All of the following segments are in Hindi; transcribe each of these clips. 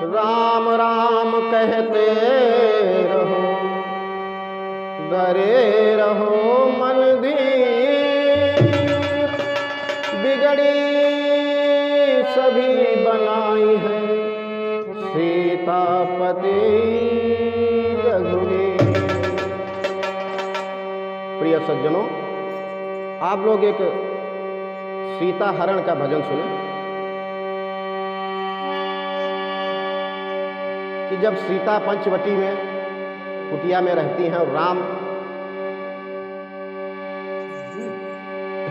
राम राम कहते रहो, डरे रहो मन धीर। बिगड़ी सभी बनाई है सीतापति रघुवीर। प्रिय सज्जनों, आप लोग एक सीता हरण का भजन सुने कि जब सीता पंचवटी में कुटिया में रहती हैं और राम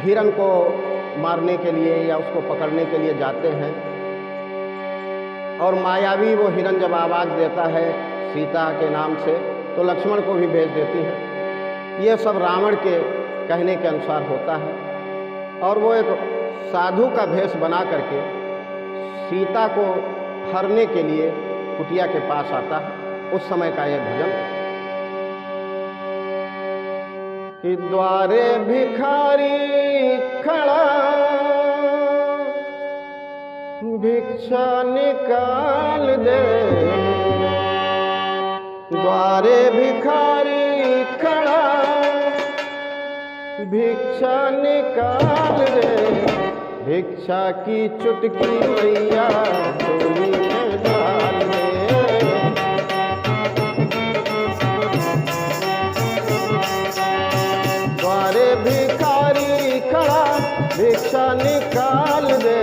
हिरण को मारने के लिए या उसको पकड़ने के लिए जाते हैं और मायावी वो हिरण जब आवाज़ देता है सीता के नाम से तो लक्ष्मण को भी भेज देती है। ये सब रावण के कहने के अनुसार होता है और वो एक साधु का भेष बना करके सीता को हरने के लिए कुटिया के पास आता है। उस समय का यह भजन कि द्वारे भिखारी खड़ा भिक्षा निकाल दे। द्वारे भिखारी खड़ा भिक्षा निकाल दे। भिक्षा की चुटकी मैया झोली में डाल दे। द्वारे भिखारी खड़ा भिक्षा निकाल दे।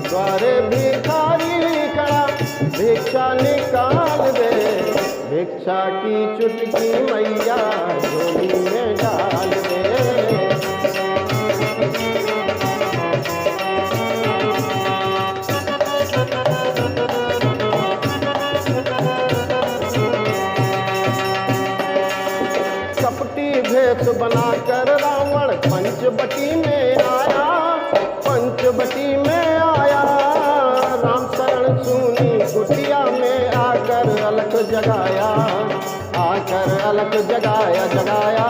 द्वारे भिखारी खड़ा भिक्षा निकाल दे। भिक्षा की चुटकी मैया झोली में डाल दे। भेष बनाकर रावण पंचवटी में आया। पंचवटी में आया राम शरण सुनी कुटिया में आकर अलख जगाया। आकर अलख जगाया जगाया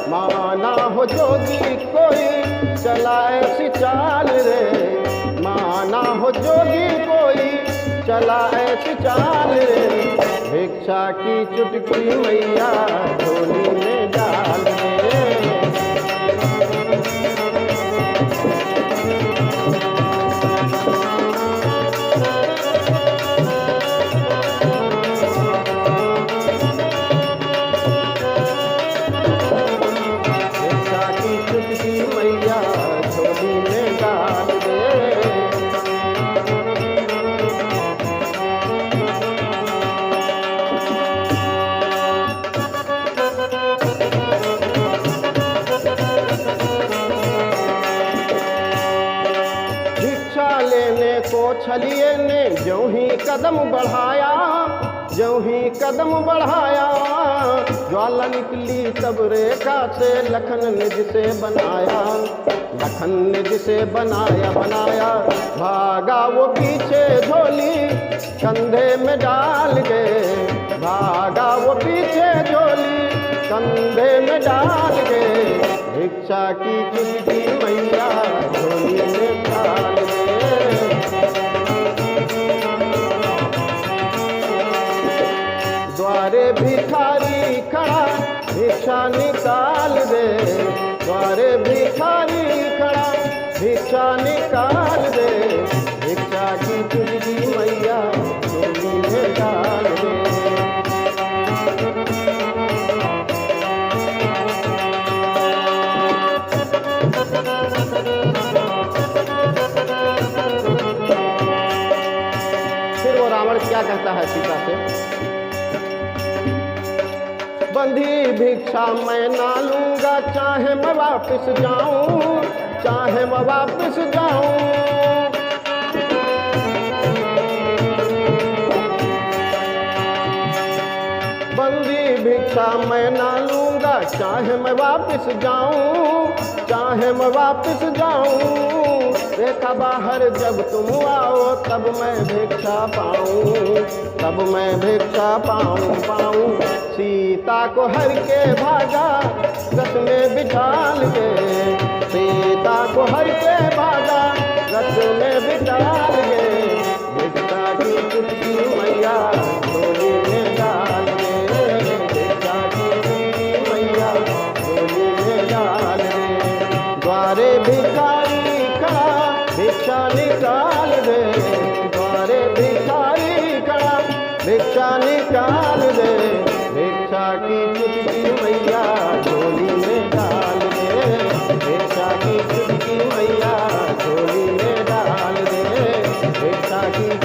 माना हो जोगी कोई चला ऐसी चाल रे। माना हो जोगी कोई चला ऐसी चाल रे। भिक्षा की चुटकी मैया झोली में डाल दे। भिक्षा की चुटकी मैया झोली में डाल दे। छलिए ने ज्यों ही कदम बढ़ाया, ज्यों ही कदम बढ़ाया ज्वाला निकली तब रेखा से लखन निज से बनाया। लखन निज से बनाया बनाया भागा वो पीछे झोली कंधे में डाल के। भागा वो पीछे झोली कंधे में डाल के। भिक्षा की चुटकी मैया झोली में डाल दे। द्वारे भिखारी खड़ा भिक्षा निकाल दे। द्वारे भिखारी खड़ा भिक्षा निकाल दे। भिक्षा की चुटकी मैया झोली में डाल दे। फिर वो रावण क्या कहता है सीता से? बंधी भिक्षा मैं ना लूंगा चाहे मैं वापस जाऊं। चाहे मैं वापस जाऊं। बंदी भिक्षा मैं ना लूंगा चाहे मैं वापस जाऊं। चाहे मैं वापस जाऊं। रेखा बाहर जब तुम आओ तब मैं भिक्षा पाऊं। तब मैं भिक्षा पाऊं। सीता को हर के भागा रथ में बिठाल के। सीता को हर के भागा रथ में बिठाल के। भिक्षा की चुटकी मैया द्वारे भिखारी खड़ा भिक्षा निकाल दे, द्वारे भिखारी खड़ा भिक्षा निकाल दे, भिक्षा की चुटकी मैया झोली में डाल दे, भिक्षा की चुटकी मैया झोली में डाल दे, भिक्षा की